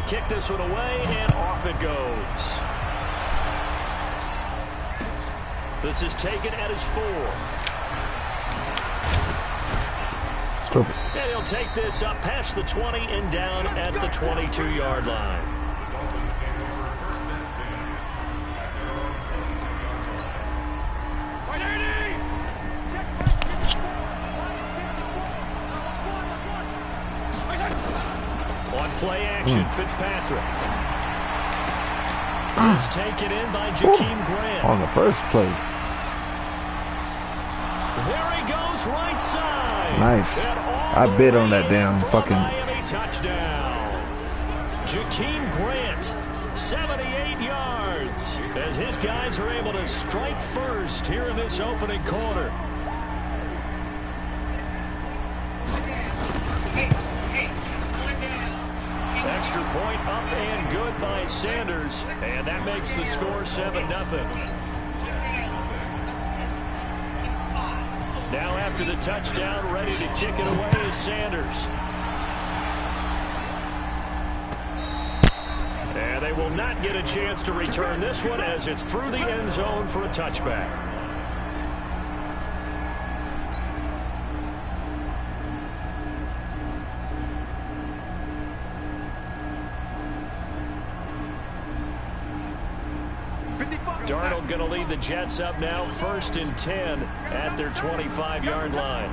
to kick this one away, and off it goes. This is taken at his 4. Stupid. And he'll take this up past the 20 and down at the 22-yard line. On play action, Fitzpatrick. It's taken in by Jakeem Grant. On the first play. There he goes, right side. Nice. I bid on that damn fucking Miami touchdown. Jakeem Grant, 78 yards, as his guys are able to strike first here in this opening quarter. Extra point up and good by Sanders, and that makes the score 7-0. Now after the touchdown, ready to kick it away is Sanders. And they will not get a chance to return this one as it's through the end zone for a touchback. Darnold going to lead the Jets up now, 1st and 10 at their 25-yard line.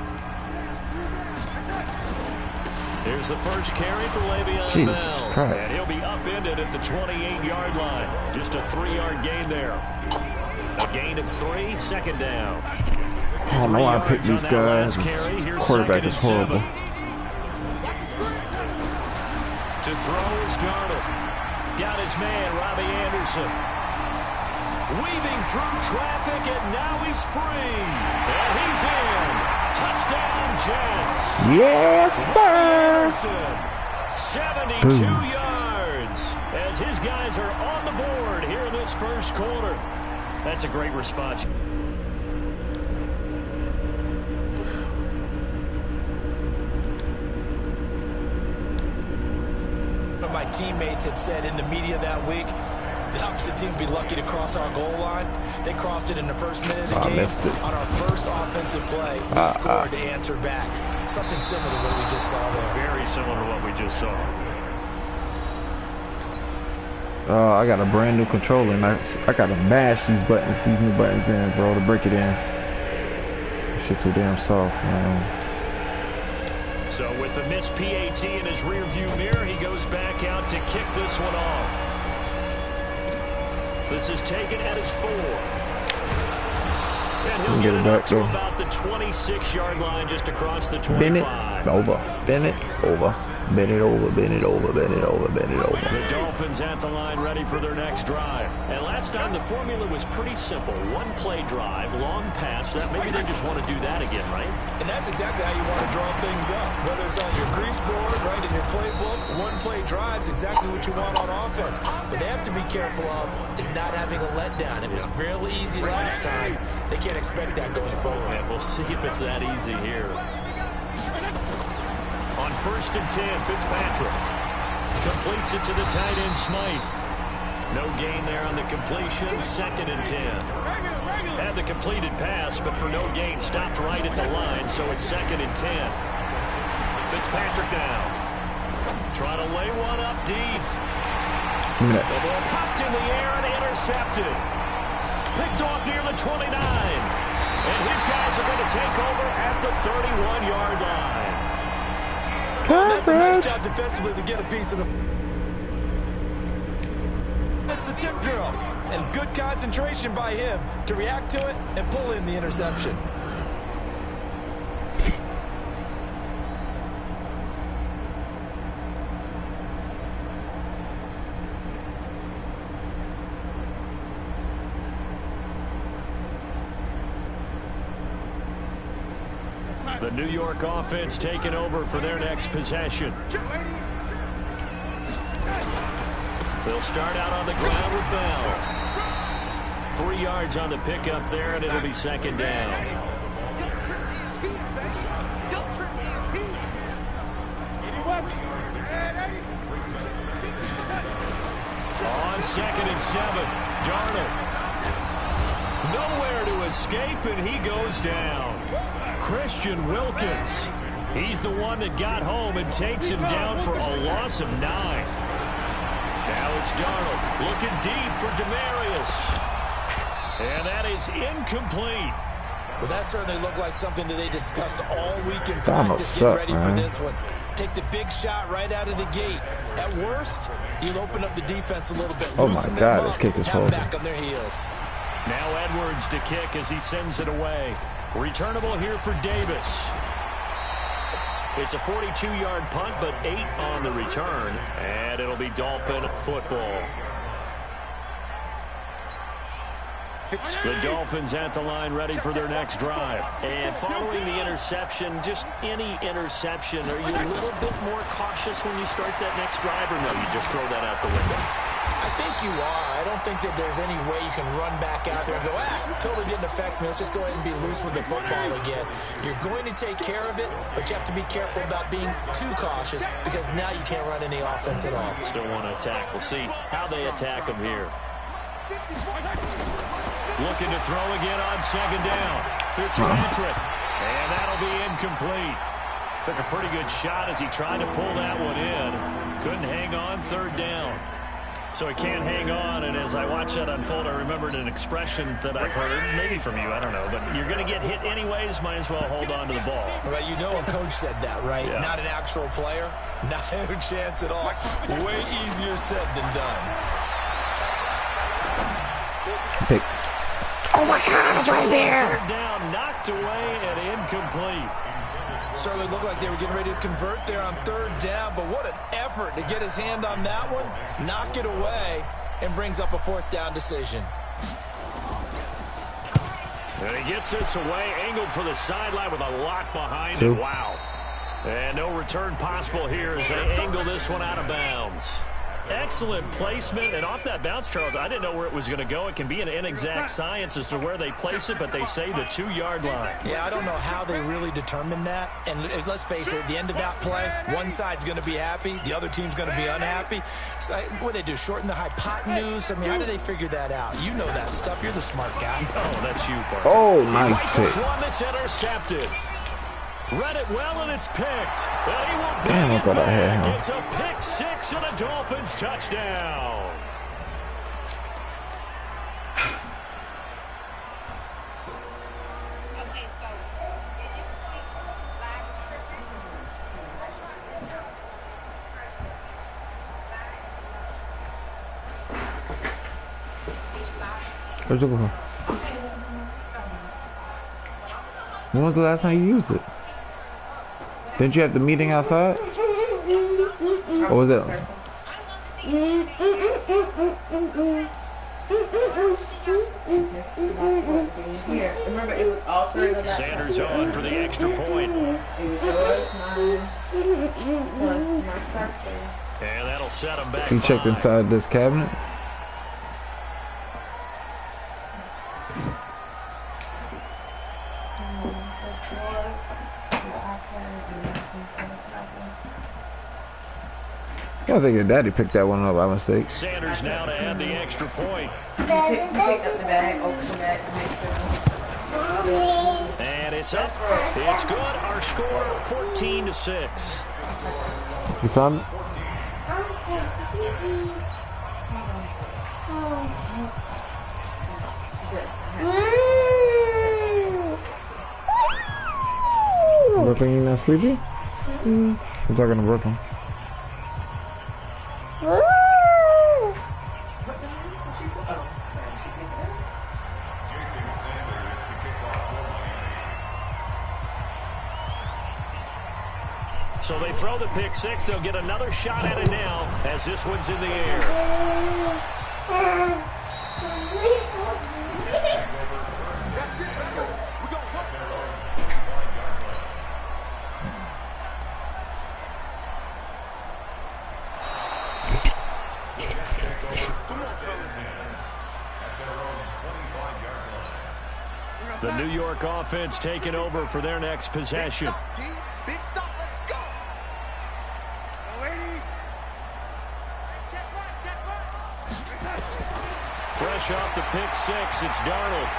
Here's the first carry for Le'Veon Bell. Christ. And he'll be upended at the 28-yard line. Just a 3-yard gain there. A gain of 3, 2nd down. I don't know why I picked these guys. Quarterback is horrible. To throw is Darnold. Got his man, Robbie Anderson. Weaving through traffic, and now he's free. And he's in. Touchdown, Jets. Yes, sir. 72 yards as his guys are on the board here in this first quarter. That's a great response. One of my teammates had said in the media that week, the opposite team would be lucky to cross our goal line. They crossed it in the first minute of the game. On our first offensive play, we scored to answer back. Something similar to what we just saw there. Very similar to what we just saw. I got a brand new controller, and I got to mash these new buttons in, bro, to break it in. This shit too damn soft, man. So with the missed PAT in his rearview mirror, he goes back out to kick this one off. This is taken at his 4. And he'll get it up to about the 26-yard line just across the 25. Bend it over. Bend it over. Bend it over. Bend it over. Bend it over. Bend it over. The Dolphins at the line ready for their next drive. And last time the formula was pretty simple. One play drive, long pass. That maybe they just want to do that again, right? And that's exactly how you want to draw things up. Whether it's on your grease board, right in your playbook, one play drive's exactly what you want on offense. What they have to be careful of is not having a letdown. It was real easy last time. They can't expect that going forward. And we'll see if it's that easy here. On 1st and 10, Fitzpatrick completes it to the tight end, Smythe. No gain there on the completion. 2nd and 10. Had the completed pass, but for no gain, stopped right at the line, so it's 2nd and 10. Fitzpatrick now. Trying to lay one up deep. The ball popped in the air and intercepted. Picked off near the 29. And his guys are going to take over at the 31-yard line. That's a nice job defensively to get a piece of the... That's the tip drill. And good concentration by him to react to it and pull in the interception. The New York offense taking over for their next possession. They'll start out on the ground with Bell. 3 yards on the pickup there, and it'll be 2nd down. On 2nd and 7, Darnold. Nowhere to escape, and he goes down. Christian Wilkins. He's the one that got home and takes him down for a loss of 9. Now it's Darnold looking deep for Demaryius. And that is incomplete. Well, that certainly looked like something that they discussed all week in Darnold practice. suck, Get ready man. for this one. Take the big shot right out of the gate. At worst, you'll open up the defense a little bit. Oh, my loosen them God, up, this kick is have them horrible. back on their heels. Now Edwards to kick as he sends it away. Returnable here for Davis. It's a 42-yard punt, but 8 on the return. And it'll be Dolphin football. The Dolphins at the line ready for their next drive. And following the interception, just any interception, are you a little bit more cautious when you start that next drive, or no, you just throw that out the window? I think you are. I don't think that there's any way you can run back out there and go, totally didn't affect me. Let's just go ahead and be loose with the football again. You're going to take care of it, but you have to be careful about being too cautious because now you can't run any offense at all. Still want to attack. We'll see how they attack them here. Looking to throw again on 2nd down. Fitzpatrick. And that'll be incomplete. Took a pretty good shot as he tried to pull that one in. Couldn't hang on 3rd down. So he can't hang on, and as I watch that unfold, I remembered an expression that I've heard, maybe from you, I don't know, but you're going to get hit anyways, might as well hold on to the ball. Right, you know a coach said that, right? Yeah. Not an actual player. Not a chance at all. Way easier said than done. Pick. Oh, my God, it's right there. 3rd down, knocked away and incomplete. Certainly looked like they were getting ready to convert there on 3rd down, but what an effort to get his hand on that one, knock it away, and brings up a 4th down decision. And he gets this away, angled for the sideline with a lock behind 2. it. Wow. And no return possible here as they angle this one out of bounds. Excellent placement, and off that bounce, Charles, I didn't know where it was going to go. It can be an inexact science as to where they place it, but they say the 2-yard line. Yeah, I don't know how they really determined that. And let's face it, at the end of that play, one side's going to be happy, the other team's going to be unhappy. So what do they do, shorten the hypotenuse? I mean, how do they figure that out? You know that stuff. You're the smart guy. Oh, that's you, Parker. Oh, nice Rifles pick. one that's intercepted. Read it well, and it's picked. And he will Damn, I bring it thought I had back. him. It's a pick 6 and a Dolphins touchdown. Where'd you go? When was the last time you used it? Didn't you have the meeting outside? Or was it? Here, remember it was all 3 of the Sanders on for the extra point. It was yours, mine, plus my sister. And that'll set him back. You checked 5. inside this cabinet? I think your daddy picked that one up by mistake. Sanders now to add the extra point. You pick up the bag, open the bag, and make sure. And it's up. It's good. Our score 14-6. You found it? Brooklyn, you not sleepy? I'm talking to Brooklyn. So they throw the pick 6. They'll get another shot at it now as this one's in the air. The New York offense taking over for their next possession. Big stop, let's go. Ready? Check one. Fresh off the pick six, it's Darnold.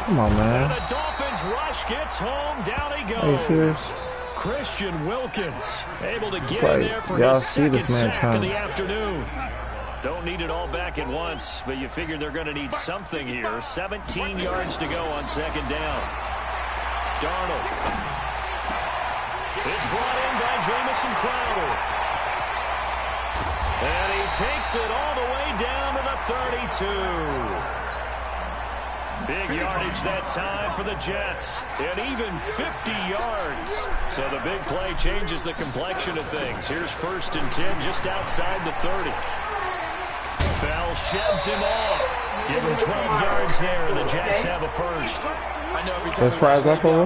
Come on, man. And the Dolphins rush gets home. Down he goes. Are you serious? Christian Wilkins able to get like, in there for y'all his see second this man sack of the afternoon. Don't need it all back at once, but you figure they're going to need something here. 17 yards to go on second down. Darnold. It's brought in by Jamison Crowder. And he takes it all the way down to the 32. Big yardage that time for the Jets. And even 50 yards. So the big play changes the complexion of things. Here's 1st and 10 just outside the 30. Bell sheds him off. Give him 12 yards there. The Jets have a first. I know every time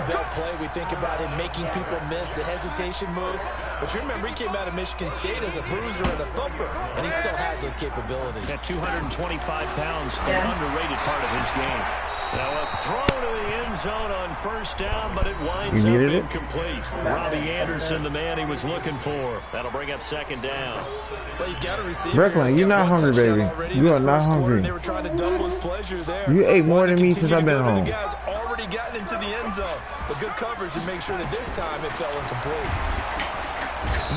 Bell play, we think about him making people miss the hesitation move. But you remember, he came out of Michigan State as a bruiser and a thumper, and he still has those capabilities. At 225 pounds, an underrated part of his game. Now a throw to the end zone on first down, but it winds up incomplete. Robbie Anderson, the man he was looking for. That'll bring up second down. Well, you got to receive. Brooklyn, you're not hungry, baby. You are not hungry. They were trying to double his pleasure there. You ate more than me since I've been home. The guy's already gotten into the end zone. But good coverage to make sure that this time it fell incomplete.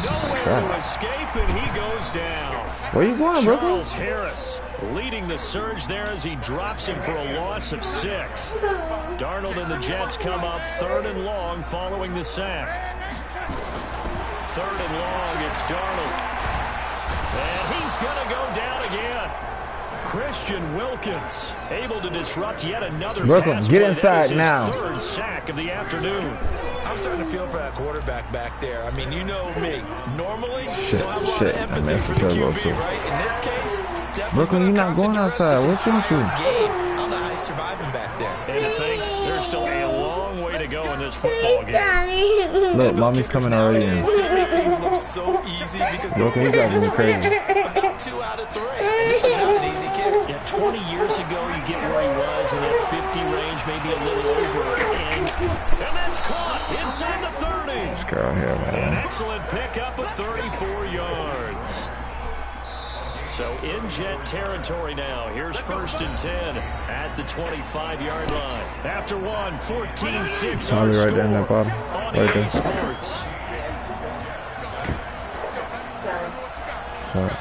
Nowhere to escape, and he goes down. Where you going, Brooklyn? Charles Harris leading the surge there as he drops him for a loss of 6. Darnold and the Jets come up 3rd and long following the sack. 3rd and long, it's Darnold. And he's going to go down again. Christian Wilkins able to disrupt yet another pass. Get inside now. 3rd sack of the afternoon. I'm starting to feel for that quarterback back there. I mean, you know me. Normally, don't have a lot of empathy for the QB, right? In this case, Brooklyn, you're not going outside. What's wrong with you? I don't know how he's surviving back there. And to think there's still a long way to go in this football game. Look, mommy's coming already in. Things look so easy because Brooklyn, you driving me crazy. About 2 out of 3. And this is not an easy kick. Yeah, 20 years ago, you get where he was in that 50 range, maybe a little over. And that's caught inside the 30. Let's go here, man. An excellent pickup of 34 yards. So in Jet territory now. Here's 1st and 10 at the 25-yard line. After 14-6 our right score there in that bottom. on Right EA there. Sports. Sorry.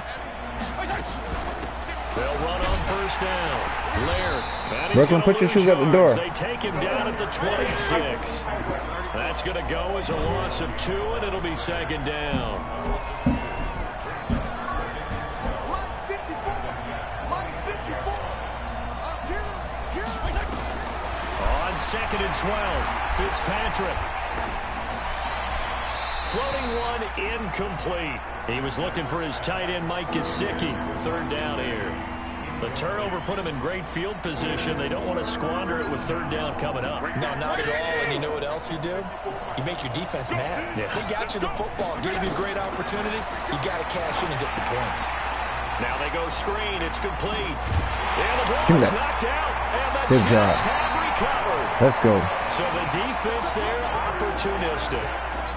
They'll run on 1st down. Laird. Brooklyn, put your shoes at the door. They take him down at the 26. That's going to go as a loss of 2, and it'll be 2nd down. On 2nd and 12, Fitzpatrick. Floating one, incomplete. He was looking for his tight end, Mike Gesicki. 3rd down here. The turnover put him in great field position. They don't want to squander it with 3rd down coming up. No, not at all. And you know what else you do? You make your defense mad. Yeah. They got you the football, gave you a great opportunity. You got to cash in and get some points. Now they go screen. It's complete. And the ball is knocked out. And the Good Jets job. have recovered. Let's go. So the defense there, opportunistic.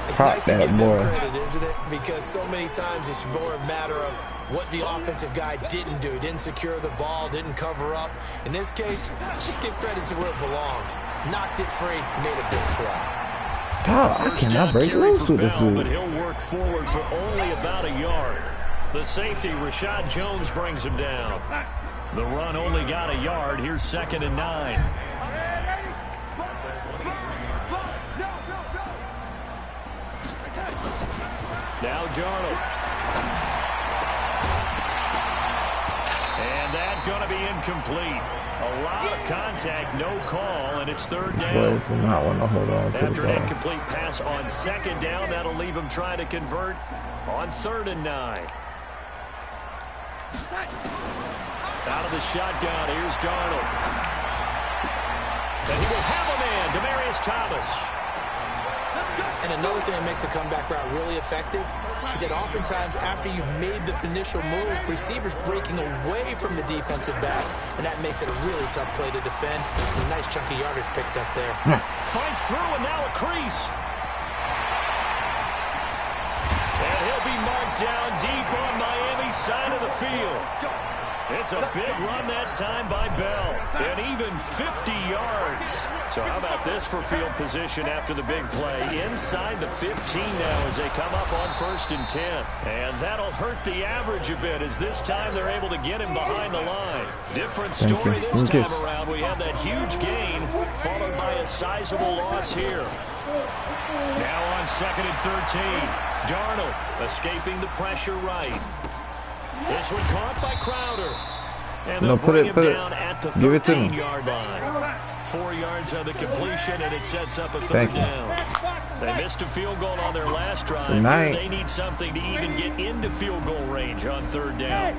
It's Pop nice to that give them boy. credit, isn't it? Because so many times it's more a matter of what the offensive guy didn't do. He didn't secure the ball, didn't cover up. In this case, let's just give credit to where it belongs. Knocked it free, made a big play. God, I cannot break loose with this Bell, but dude. he'll work forward for only about a yard. The safety, Rashad Jones, brings him down. The run only got a yard. Here's 2nd and 9. Now Darnold. And that's going to be incomplete. A lot of contact, no call, and it's 3rd down. Boys do not want to hold on to After the an ball. incomplete pass on 2nd down, that'll leave him trying to convert on 3rd and 9. Out of the shotgun, here's Darnold. And he will have a man, Demaryius Thomas. And another thing that makes the comeback route really effective is that oftentimes after you've made the initial move, receivers breaking away from the defensive back, and that makes it a really tough play to defend. A nice chunk of yardage picked up there. Fights through, and now a crease. And he'll be marked down deep on Miami's side of the field. It's a big run that time by Bell, and even 50 yards. So how about this for field position after the big play? Inside the 15 now as they come up on 1st and 10. And that'll hurt the average a bit as this time they're able to get him behind the line. Different story this time around. We had that huge gain followed by a sizable loss here. Now on 2nd and 13. Darnold escaping the pressure right. This one caught by Crowder. And they'll bring him down at the 13-yard line. 4 yards on the completion, and it sets up a 3rd down. They missed a field goal on their last drive. They need something to even get into field goal range on 3rd down.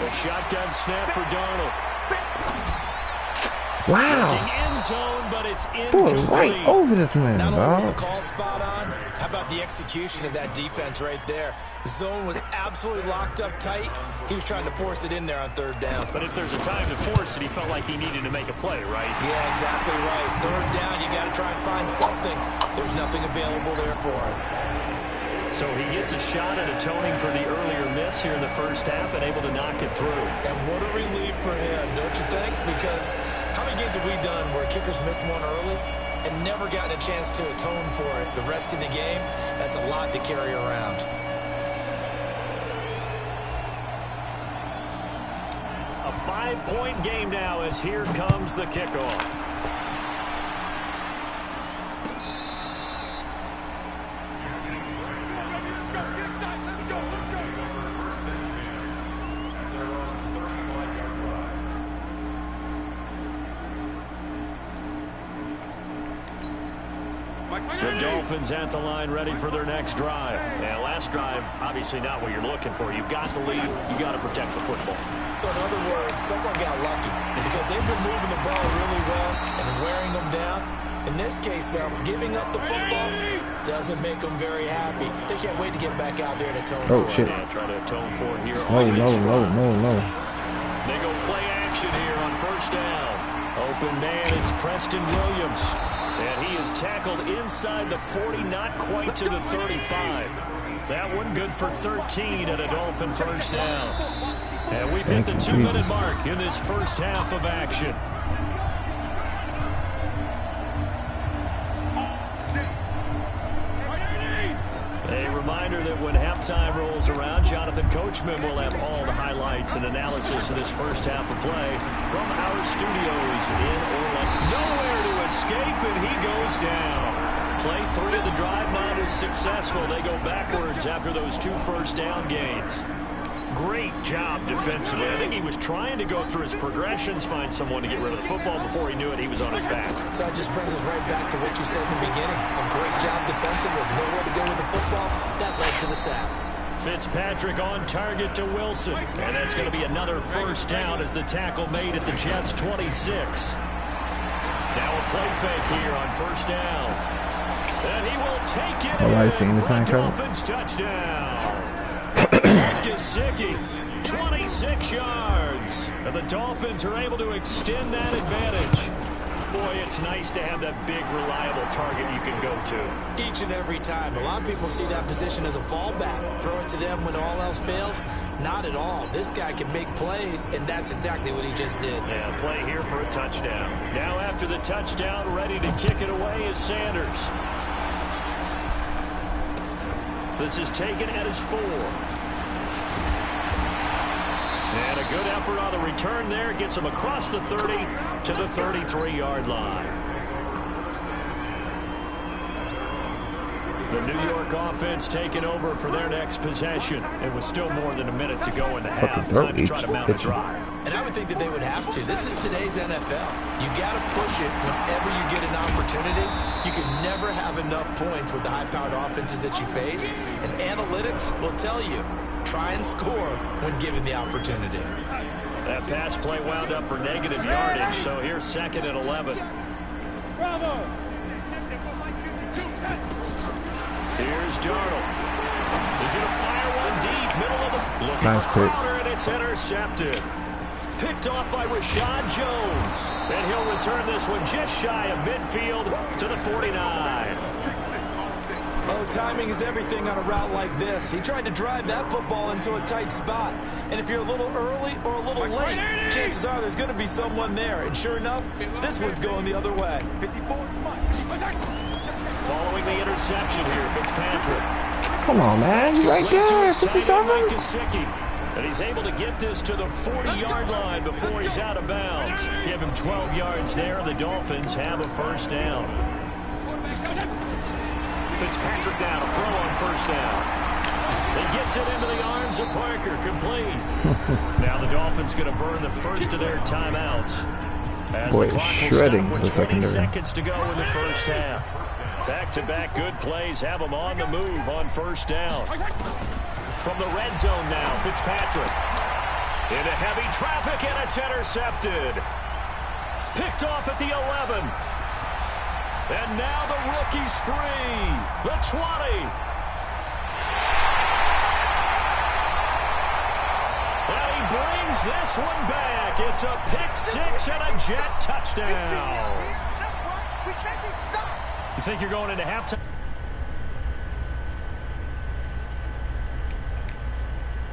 A shotgun snap for Darnold. Wow. End zone, but it's incomplete. Right over this man, Not dog. only was the call spot on, how about the execution of that defense right there? The zone was absolutely locked up tight. He was trying to force it in there on 3rd down. But if there's a time to force it, he felt like he needed to make a play, right? Yeah, exactly right. 3rd down, you got to try and find something. There's nothing available there for him. So he gets a shot at atoning for the earlier miss here in the first half and able to knock it through. And what a relief for him, don't you think? Because how many games have we done where kickers missed one early and never gotten a chance to atone for it the rest of the game? That's a lot to carry around. A 5-point game now as here comes the kickoff. The Dolphins at the line ready for their next drive. Now, last drive, obviously not what you're looking for. You've got the lead. You got to protect the football. So, in other words, someone got lucky because they've been moving the ball really well and wearing them down. In this case, though, giving up the football doesn't make them very happy. They can't wait to get back out there and atone for shit. it. Yeah, try to atone for it here. No. They go play action here on 1st down. Open man, it's Preston Williams. And he is tackled inside the 40, not quite to the 35. That one good for 13 at a Dolphin 1st down. And we've hit the 2-minute mark in this first half of action. A reminder that when halftime rolls around, Jonathan Coachman will have all the highlights and analysis of this first half of play from our studios in Orlando. Nowhere to escape, and he goes down. Play 3 of the drive not as successful. They go backwards after those 2 first down gains. Great job defensively. I think he was trying to go through his progressions, find someone to get rid of the football. Before he knew it, he was on his back. So that just brings us right back to what you said in the beginning. A great job defensively. Nowhere to go with the football. That led to the sack. Fitzpatrick on target to Wilson. And that's going to be another first down as the tackle made at the Jets' 26. Now a play fake here on 1st down. And he will take it in for a Dolphins touchdown. Gesicki, 26 yards. And the Dolphins are able to extend that advantage. Boy, it's nice to have that big, reliable target you can go to. Each and every time. A lot of people see that position as a fallback. Throw it to them when all else fails. Not at all. This guy can make plays, and that's exactly what he just did. Yeah, play here for a touchdown. Now after the touchdown, ready to kick it away is Sanders. This is taken at his 4. And a good effort on the return there. Gets him across the 30 to the 33-yard line. The New York offense taking over for their next possession. It was still more than a minute to go in the half. Time to try to mount a drive. And I would think that they would have to. This is today's NFL. You got to push it whenever you get an opportunity. You can never have enough points with the high-powered offenses that you face. And analytics will tell you, try and score when given the opportunity. That pass play wound up for negative yardage, so here's 2nd and 11. Here's Darnold. He's going to fire one deep, middle of the... Looking for Crowder, and it's intercepted. Picked off by Rashad Jones. And he'll return this one just shy of midfield to the 49. Oh, timing is everything on a route like this. He tried to drive that football into a tight spot. And if you're a little early or a little late, chances are there's going to be someone there. And sure enough, this one's going the other way. Following the interception here, Fitzpatrick. Come on, man. You right there. 57. And he's able to get this to the 40-yard line before he's out of bounds. Give him 12 yards there, and the Dolphins have a first down. Fitzpatrick now to throw on first down. He gets it into the arms of Parker, complete. Now the Dolphins going to burn the first of their timeouts. As Boy, the clock will shredding stop the with 20 secondary. seconds to go in the first half. Back-to-back good plays have them on the move on first down. From the red zone now, Fitzpatrick. Into heavy traffic, and it's intercepted. Picked off at the 11. And now the rookie's free. The 20. And he brings this one back. It's a pick six and a Jet touchdown. We can't be stopped. You think you're going into halftime?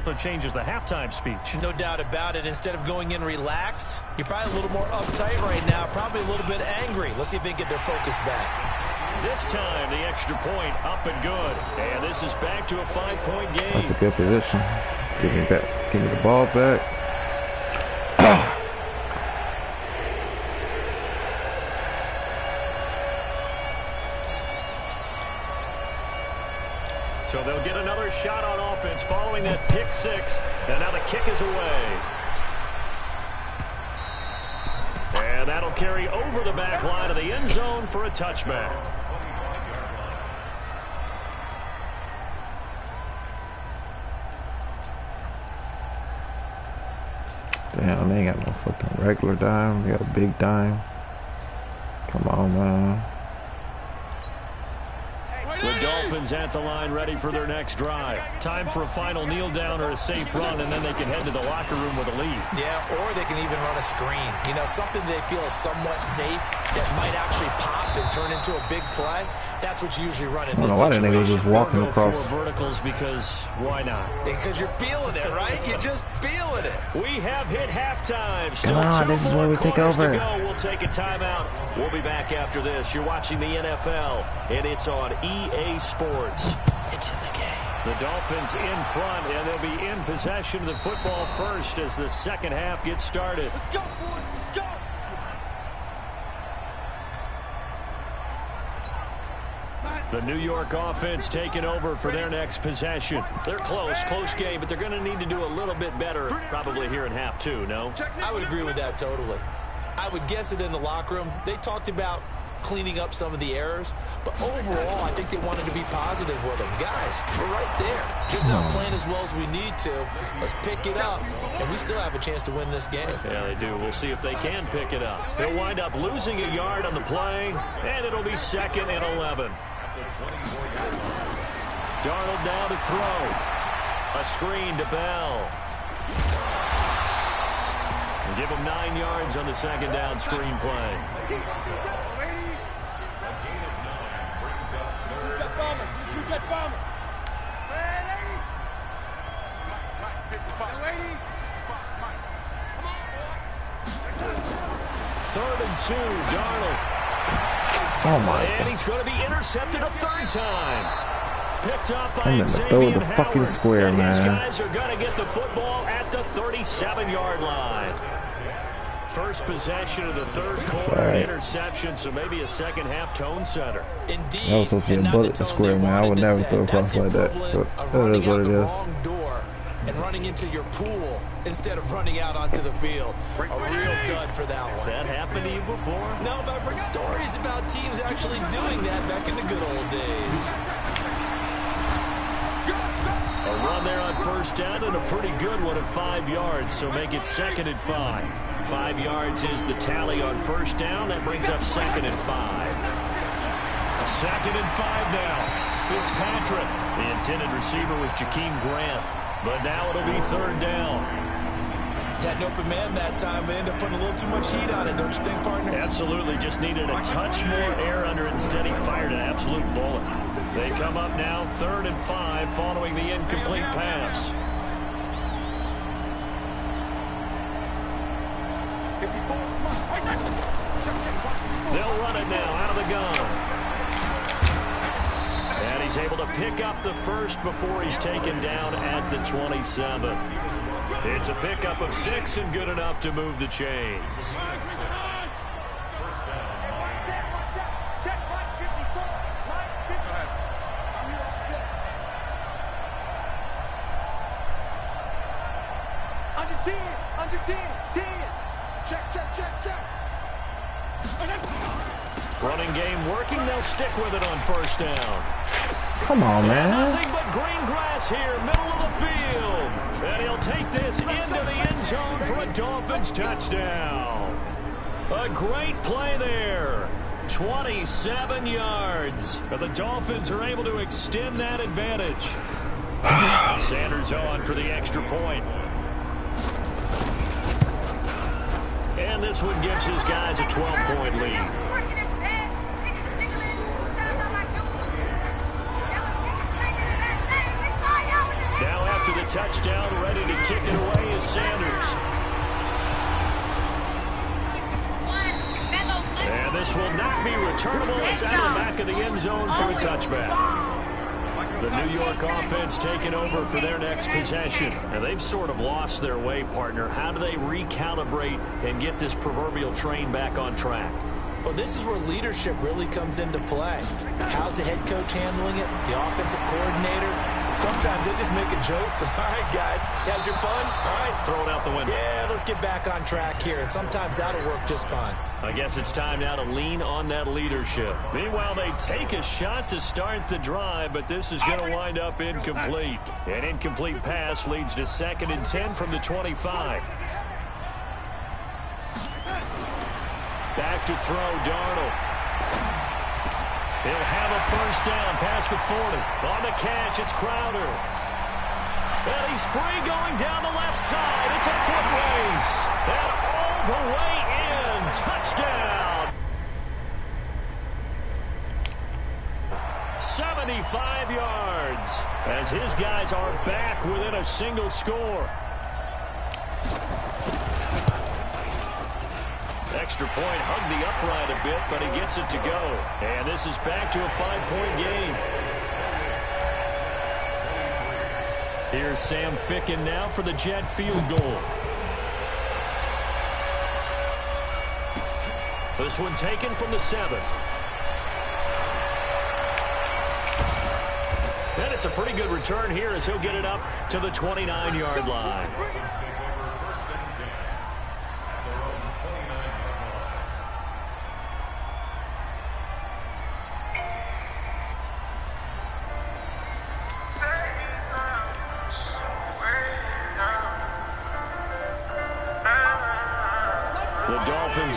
It changes the halftime speech. No doubt about it. Instead of going in relaxed, you're probably a little more uptight right now, probably a little bit angry. Let's see if they can get their focus back. This time, the extra point up and good. And this is back to a 5-point game. That's a good position. Give me back. Give me the ball back. So they'll get another shot on offense following that pick six. And now the kick is away. And that'll carry over the back line of the end zone for a touchback. Damn, they ain't got no fucking regular dime. They got a big dime. Come on, man. The Dolphins at the line, ready for their next drive. Time for a final kneel down or a safe run, and then they can head to the locker room with a lead. Yeah, or they can even run a screen. You know, something they feel is somewhat safe that might actually pop and turn into a big play. That's what you usually run in this Why didn't they situation. just walking Go across? four verticals because why not? Because you're feeling it, right? You're just feeling it. We have hit halftime. Still Come on, two this is more where we take quarters over. to go. We'll take a timeout. We'll be back after this. You're watching the NFL, and it's on EA Sports. It's in the game. The Dolphins in front, and they'll be in possession of the football first as the second half gets started. Let's go, boys. Let's go. The New York offense taking over for their next possession. They're close game, but they're going to need to do a little bit better probably here in half two, no? I would agree with that totally. I would guess it in the locker room. They talked about cleaning up some of the errors, but overall, I think they wanted to be positive with them. Guys, we're right there. Just not playing as well as we need to. Let's pick it up, and we still have a chance to win this game. Yeah, they do. We'll see if they can pick it up. They'll wind up losing a yard on the play, and it'll be 2nd and 11. Darnold now to throw. A screen to Bell. And give him 9 yards on the second down screen play. Third and 2, Darnold. Oh my And God. he's going to be intercepted a third time. Picked up by I'm in the throw of Xavier the fucking Howard. square, And these man. guys are going to get the football at the 37-yard line. First possession of the third quarter, Right. interception, so maybe a second half tone setter. Indeed. That was supposed to be and a not bullet the to tone square, they man. I wanted would to never set. throw a That's cross like that, equivalent but of that running is what out it the is. wrong door and running into your pool instead of running out onto the field. A real dud for that Has one. that happened to you before? No, but I've heard stories about teams actually doing that back in the good old days. A run there on first down and a pretty good one at 5 yards, so make it 2nd and 5. 5 yards is the tally on first down. That brings up 2nd and 5. 2nd and 5 now. Fitzpatrick. The intended receiver was Jakeem Grant, but now it'll be 3rd down. Had an open man that time, but ended up putting a little too much heat on it, don't you think, partner? Absolutely, just needed a touch more air under it. Instead, he fired an absolute bullet. They come up now 3rd and 5 following the incomplete pass. They'll run it now out of the gun. And he's able to pick up the first before he's taken down at the 27. It's a pickup of 6 and good enough to move the chains. Under 10. Check. Running game working. They'll stick with it on first down. Come on, man. Nothing but green grass here, middle of the field. And he'll take this into the end zone for a Dolphins touchdown. A great play there. 27 yards. But the Dolphins are able to extend that advantage. Sanders on for the extra point. And this one gives his guys a 12-point lead. Now after the touchdown, ready to kick it away is Sanders. And this will not be returnable. It's out of the back of the end zone for a touchback. The New York offense taking over for their next possession. And they've sort of lost their way, partner. How do they recalibrate and get this proverbial train back on track? Well, this is where leadership really comes into play. How's the head coach handling it? The offensive coordinator? Sometimes they just make a joke. All right, guys, you had your fun? All right. Throw it out the window. Yeah, let's get back on track here. And sometimes that'll work just fine. I guess it's time now to lean on that leadership. Meanwhile, they take a shot to start the drive, but this is going to wind up incomplete. An incomplete pass leads to 2nd and 10 from the 25. Back to throw, Darnold. He'll have a first down past the 40. On the catch, it's Crowder. And he's free going down the left side. It's a foot race. And all the way in. Touchdown. 75 yards. As his guys are back within a single score. Extra point, hugged the upright a bit, but he gets it to go. And this is back to a 5-point game. Here's Sam Ficken now for the Jet field goal. This one taken from the 7. And it's a pretty good return here as he'll get it up to the 29-yard line.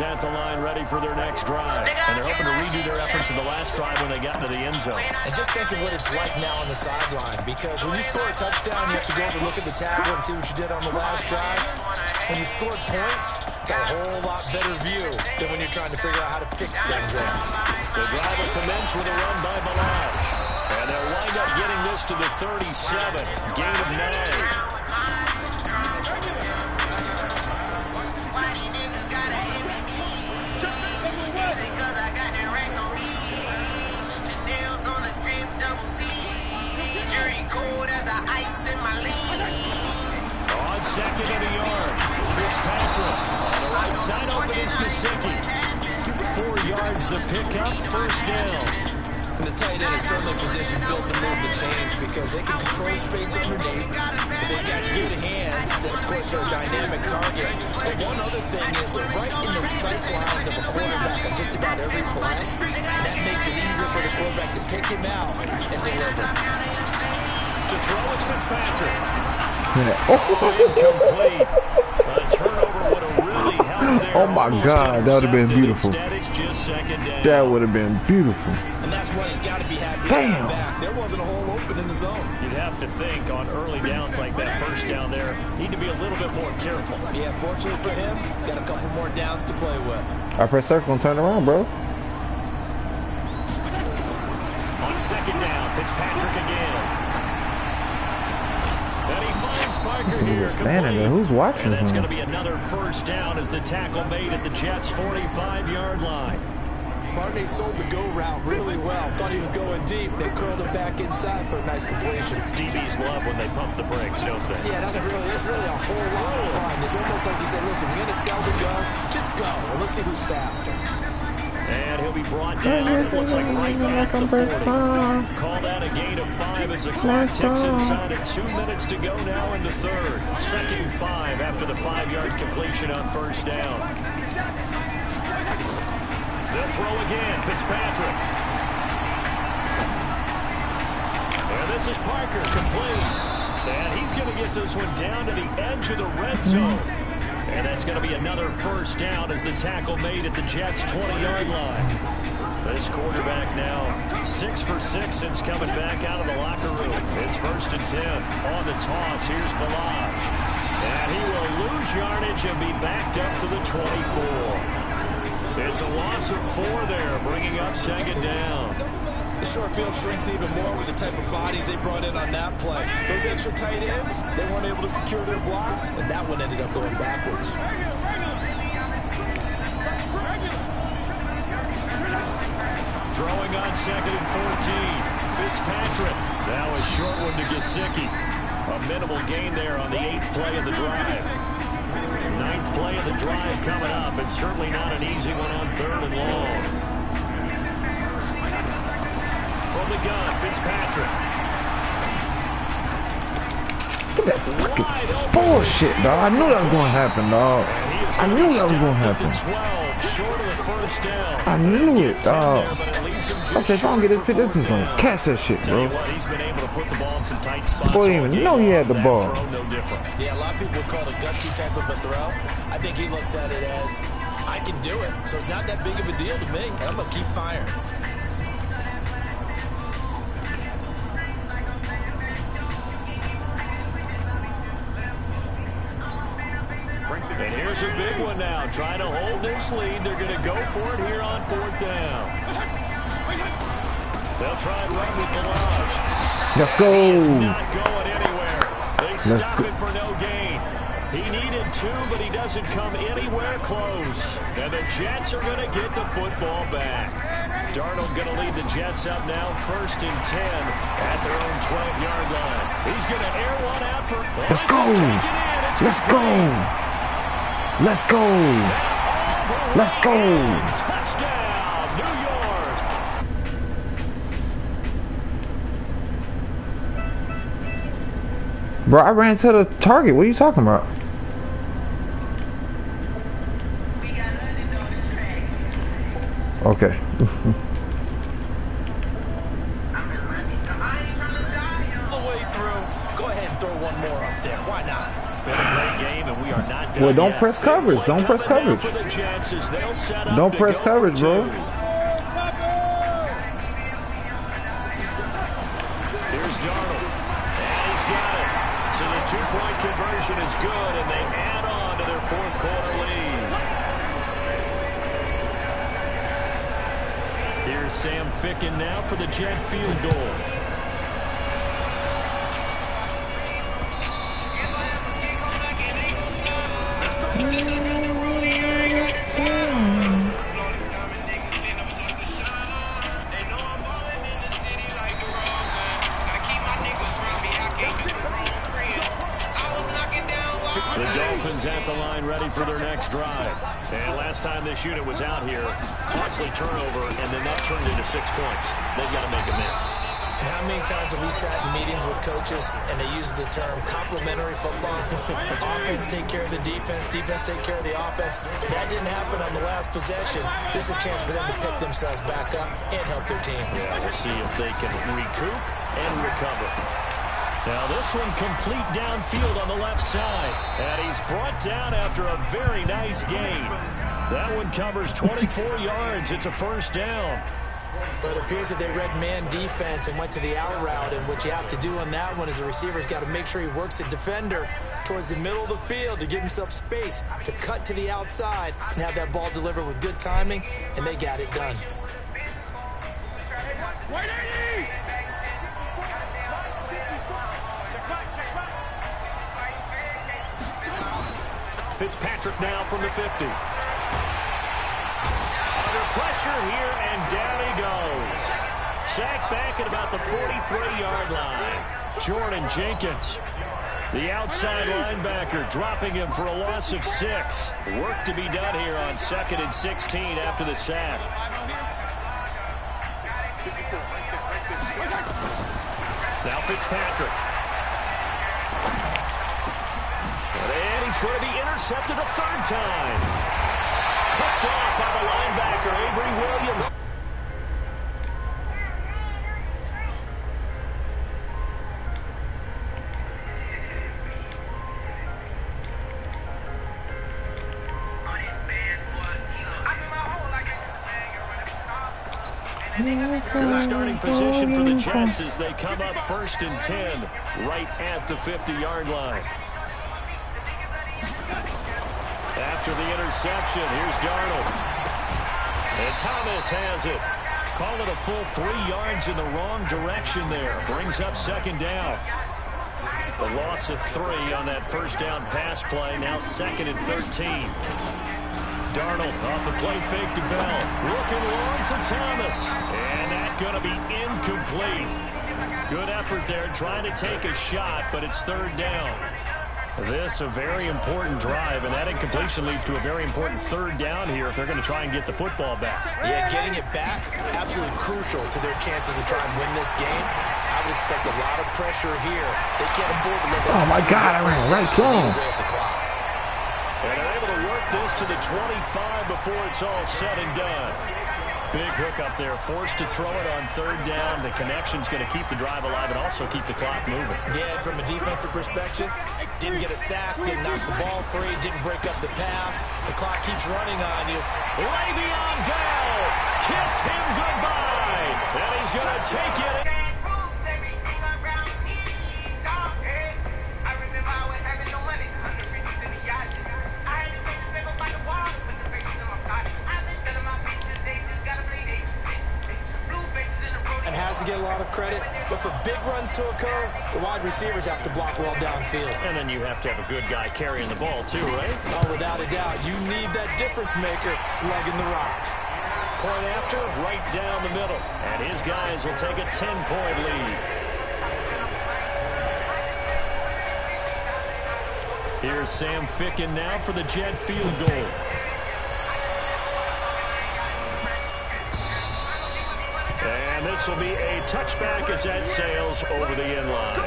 At the line ready for their next drive. And they're hoping to redo their efforts in the last drive when they got into the end zone. And just think of what it's like now on the sideline, because when you score a touchdown, you have to go over and look at the tablet and see what you did on the last drive. When you scored points, it's got a whole lot better view than when you're trying to figure out how to fix things there. The drive will commence with a run by Balazs. And they'll wind up getting this to the 37. Gain of 9. On 2nd and a yard, Fitzpatrick on the right side, open is Gesicki. 4 yards to pick up, first down. And the tight end is certainly a position built to move the chains because they can control space underneath. But they've got good hands that, of course, are a dynamic target. But one other thing is they're right in the sight lines of a quarterback on just about every play. And that makes it easier for the quarterback to pick him out and deliver. To throw is Fitzpatrick. Incomplete. A turnover would have really helped there. Oh my God, that would have been beautiful. Instead, it's just 2nd down. That would have been beautiful. And that's why he's got to be happy. Damn. Back. There wasn't a hole open in the zone. You'd have to think on early downs like that first down there, need to be a little bit more careful. Yeah, fortunately for him, got a couple more downs to play with. I press circle and turn around, bro. On second down. Fitzpatrick again. And he finds Parker here. Standing there. Who's watching and this? It's going to be another first down as the tackle made at the Jets' 45-yard line. Barney sold the go route really well. Thought he was going deep. They curled it back inside for a nice completion. DBs love when they pump the brakes, don't they? Yeah, there's really a whole lot of fun. It's almost like he said, listen, we're going to sell the go. Just go. And let's see who's faster. And he'll be brought down. It looks like right at the 40. Call that a gain of 5 as the clock ticks inside at 2 minutes to go now in the third. 2nd and 5 after the 5-yard completion on first down. They'll throw again. Fitzpatrick. And this is Parker, complete. And he's going to get this one down to the edge of the red zone. And that's going to be another first down as the tackle made at the Jets' 20-yard line. This quarterback now 6 for 6 since coming back out of the locker room. It's 1st and 10. On the toss, here's Ballage. And he will lose yardage and be backed up to the 24. It's a loss of 4 there, bringing up 2nd down. The short field shrinks even more with the type of bodies they brought in on that play. Those extra tight ends, they weren't able to secure their blocks, and that one ended up going backwards. Throwing on 2nd and 14. Fitzpatrick. Now a short one to Gesicki. A minimal gain there on the 8th play of the drive. 9th play of the drive coming up, and certainly not an easy one on 3rd and long. From the gun, Fitzpatrick. Look at that fucking bullshit, dog. I knew that was going to happen, dog. I knew that was going to happen. I knew it, dog. I said, if I don't get this pick, this is going to catch that shit, bro. Boy didn't even know he had the ball. Yeah, a lot of people call it a gutsy type of a throw. I think he looks at it as, I can do it, so it's not that big of a deal to me, and I'm going to keep firing. And here's a big one now. Trying to hold this lead. They're going to go for it here on 4th down. They'll try and run with Ballage. Let's go. He's not going anywhere. They stop it for no gain. He needed 2, but he doesn't come anywhere close. And the Jets are going to get the football back. Darnold going to lead the Jets up now, 1st and 10 at their own 12-yard line. He's going to air one out for... Let's go. Let's go. Let's go. Let's go. Touchdown, New York. Bro, I ran to the target. What are you talking about? Okay. Well, don't press coverage. Don't press coverage. Don't press coverage, bro. Here's Darnold. And he's got it. So the 2-point conversion is good, and they add on to their 4th quarter lead. Here's Sam Ficken now for the Jet field goal. At the line, ready for their next drive. And last time this unit was out here, costly turnover, and then that turned into 6 points. They've got to make amends. And how many times have we sat in meetings with coaches and they use the term complementary football? Offense take care of the defense, defense take care of the offense. That didn't happen on the last possession. This is a chance for them to pick themselves back up and help their team. Yeah, we'll see if they can recoup and recover. Now this one complete downfield on the left side. And he's brought down after a very nice gain. That one covers 24 yards. It's a first down. But it appears that they read man defense and went to the out route. And what you have to do on that one is the receiver's got to make sure he works the defender towards the middle of the field to give himself space to cut to the outside and have that ball delivered with good timing. And they got it done. 180! Fitzpatrick now from the 50. Under pressure here, and down he goes. Sacked back at about the 43-yard line. Jordan Jenkins, the outside linebacker, dropping him for a loss of 6. Work to be done here on 2nd and 16 after the sack. Now Fitzpatrick. And he's going to be intercepted a 3rd time. Picked off by the linebacker, Avery Williams. Good starting position for the Jets as they come up 1st and 10 right at the 50-yard line. After the interception, here's Darnold. And Thomas has it. Call it a full 3 yards in the wrong direction there. Brings up 2nd down. The loss of 3 on that 1st down pass play. Now 2nd and 13. Darnold off the play fake to Bell. Looking long for Thomas. And that's going to be incomplete. Good effort there trying to take a shot, but it's 3rd down. This a very important drive, and that incompletion leads to a very important 3rd down here if they're going to try and get the football back. Yeah, getting it back, absolutely crucial to their chances to try and win this game. I would expect a lot of pressure here. They can't afford to let that. Oh, my God, I ran right to him. And they're able to work this to the 25 before it's all said and done. Big hook up there, forced to throw it on 3rd down. The connection's going to keep the drive alive and also keep the clock moving. Yeah, and from a defensive perspective, didn't get a sack, didn't knock the ball free, didn't break up the pass. The clock keeps running on you. Le'Veon Bell, kiss him goodbye. And he's going to take it. Has to get a lot of credit, but for big runs to occur, the wide receivers have to block well downfield. And then you have to have a good guy carrying the ball too, right? Oh, without a doubt, you need that difference maker lugging the rock. Point after, right down the middle. And his guys will take a 10-point lead. Here's Sam Ficken now for the Jet field goal. And this will be a touchback as that sails over the end line.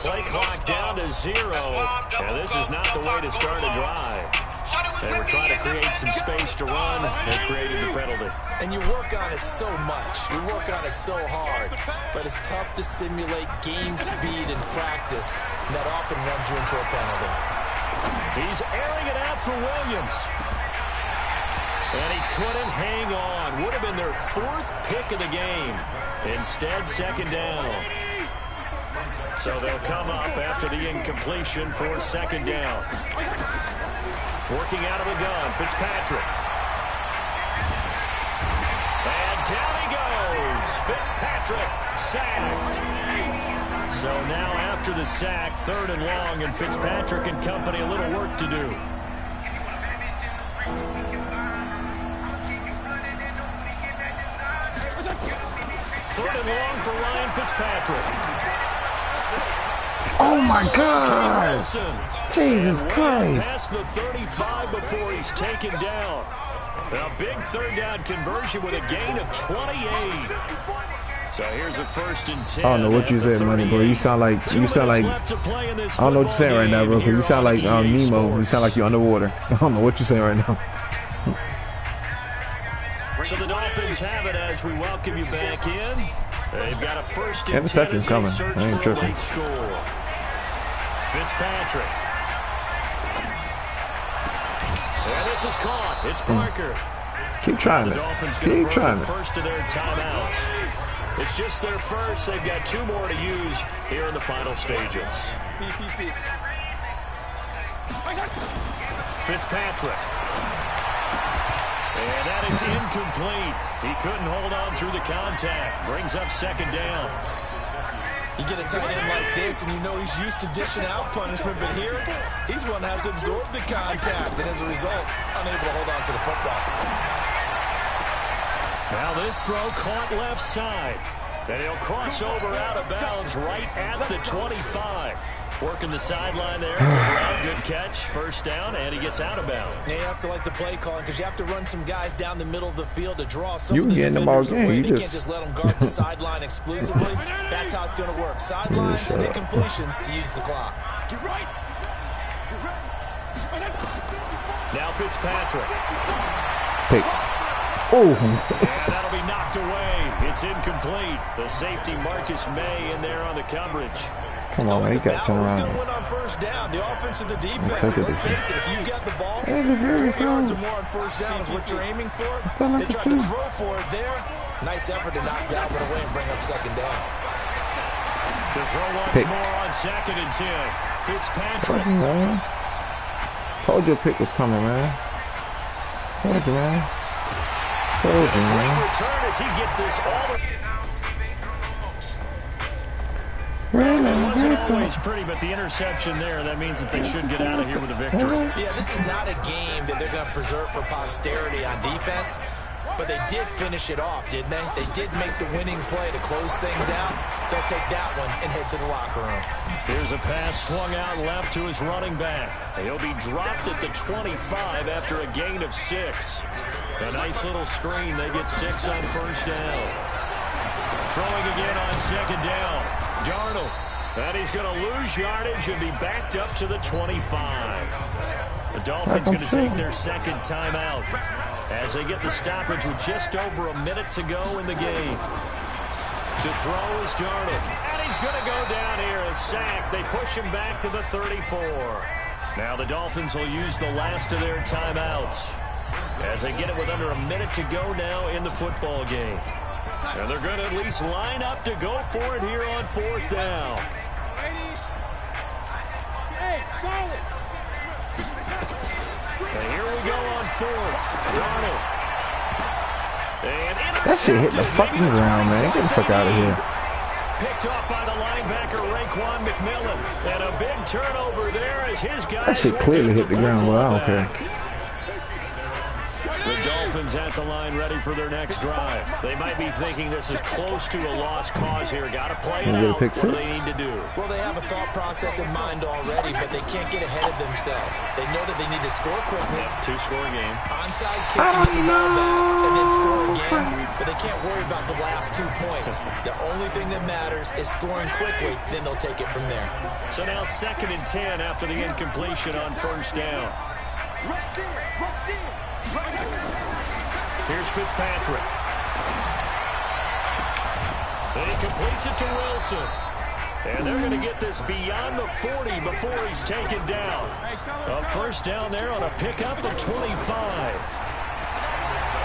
Play clock down to 0, and this is not the way to start a drive. They were trying to create some space to run. They created the penalty. And you work on it so much. You work on it so hard. But it's tough to simulate game speed in practice. And that often runs you into a penalty. He's airing it out for Williams. And he couldn't hang on. Would have been their 4th pick of the game. Instead, 2nd down. So they'll come up after the incompletion for 2nd down. Working out of the gun, Fitzpatrick. And down he goes. Fitzpatrick sacked. So now after the sack, 3rd and long, and Fitzpatrick and company a little work to do. Third and long for Ryan Fitzpatrick. Oh my God! Jesus Christ! Past the 35 before he's taken down. A big 3rd down conversion with a gain of 28. So here's a 1st and 10. I don't know what you said, money, bro. You sound like I don't know what you're saying right now, bro. Because you sound like Nemo. You sound like you're underwater. I don't know what you're saying right now. So the Dolphins have it as we welcome you back in. They've got a first and 10 interception's as coming. they search I ain't for a tripping. late score. Fitzpatrick. And this is caught. It's Parker. Keep trying The it. Dolphins going Keep to trying the it. first of their timeouts. It's just their first. They've got 2 more to use here in the final stages. Fitzpatrick. And that is incomplete. He couldn't hold on through the contact. Brings up second down. You get a tight end like this, and you know he's used to dishing out punishment, but here, he's going to have to absorb the contact, and as a result, unable to hold on to the football. Now this throw caught left side. And he'll cross over out of bounds right at the 25. Working the sideline there. Good catch. First down, and he gets out of bounds. Yeah, you have to like the play calling because you have to run some guys down the middle of the field to draw some You of the can get in the ball defenders game. away. You They can't just let them guard the sideline exclusively. That's how it's going to work. Sidelines and incompletions to use the clock. Now Fitzpatrick. Take. Oh. And that'll be knocked away. It's incomplete. The safety Marcus May in there on the coverage. Come on, man. He got to turn Who's around. going to win on first down? The offense or the Take defense? it Let's this face it, if you got the ball, Hey, they're very 4 yards or close. more on first down is what you're aiming for. felt like They a tried to two. throw for it there. Nice effort to knock that one away and bring up second down. To throw once Pick. more on second and 10. Fitzpatrick. Man. Told you a pick was coming, man. Told you, man. Told you, Great man. return as he gets this all the Really? It wasn't always pretty, but the interception there, that means that they should get out of here with a victory. Yeah, this is not a game that they're going to preserve for posterity on defense, but they did finish it off, didn't they? They did make the winning play to close things out. They'll take that one and head to the locker room. Here's a pass swung out left to his running back. He'll be dropped at the 25 after a gain of 6. A nice little screen. They get 6 on first down. Throwing again on second down. Darnold. And he's going to lose yardage and be backed up to the 25. The Dolphins going to take their second timeout as they get the stoppage with just over a minute to go in the game. To throw is Darnold. And he's going to go down here, a sack. They push him back to the 34. Now the Dolphins will use the last of their timeouts as they get it with under a minute to go now in the football game. And they're going to at least line up to go for it here on fourth down. And here we go on fourth. Darnold. And That shit hit the fucking ground, man. Get the fuck out of here. picked off by the linebacker Raekwon McMillan. And a big turnover there as his guys. That shit clearly hit the ground, but I don't care. The Dolphins at the line ready for their next drive. They might be thinking this is close to a lost cause here. Got to play it out. What do they need to do? Well, they have a thought process in mind already, but they can't get ahead of themselves. They know that they need to score quickly. Yep, 2-score game. Onside kick, get the ball back, and then score again. But they can't worry about the last 2 points. The only thing that matters is scoring quickly. Then they'll take it from there. So now 2nd and 10 after the incompletion on first down. Here's Fitzpatrick. And he completes it to Wilson. And they're going to get this beyond the 40 before he's taken down. A first down there on a pickup of 25.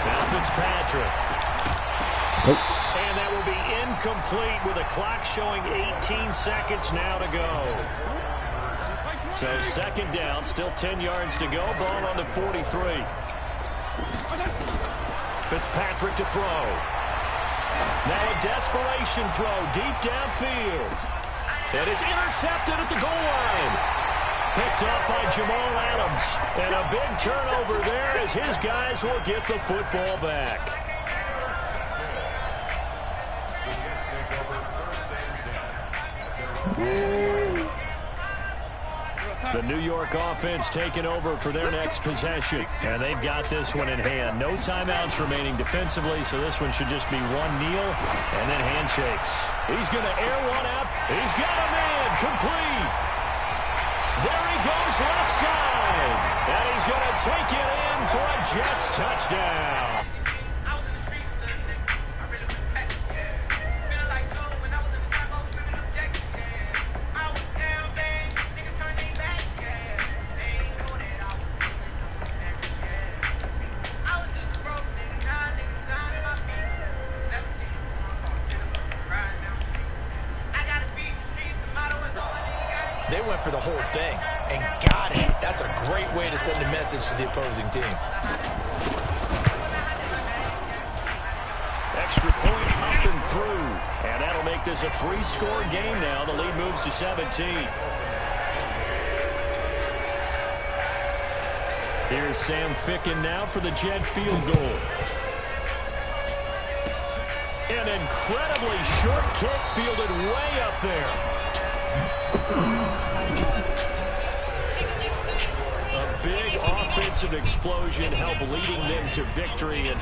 Now Fitzpatrick. And that will be incomplete with a clock showing 18 seconds now to go. So 2nd down, still 10 yards to go. Ball on the 43. Fitzpatrick to throw. Now a desperation throw deep downfield. And it's intercepted at the goal line. Picked up by Jamal Adams. And a big turnover there as his guys will get the football back. The New York offense taking over for their next possession. And they've got this one in hand. No timeouts remaining defensively, so this one should just be one kneel and then handshakes. He's going to air one out. He's got a man complete. There he goes left side. And he's going to take it in for a Jets touchdown. They went for the whole thing and got it. That's a great way to send a message to the opposing team. Extra point up and through. And that'll make this a 3-score game now. The lead moves to 17. Here's Sam Ficken now for the Jet field goal. An incredibly short kick fielded way up there. A big offensive explosion helped leading them to victory. And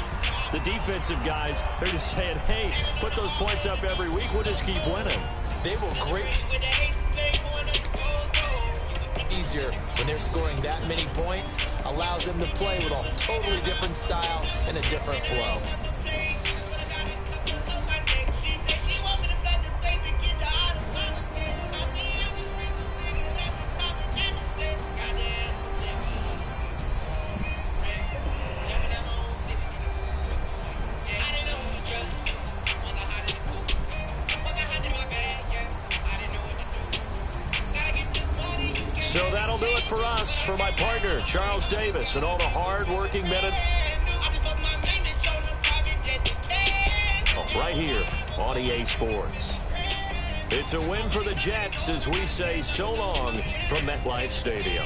the defensive guys, they're just saying, hey, put those points up every week. We'll just keep winning. They were great. Easier when they're scoring that many points, allows them to play with a totally different style and a different flow. So that'll do it for us, for my partner, Charles Davis, and all the hard-working men right here on EA Sports. It's a win for the Jets as we say so long from MetLife Stadium.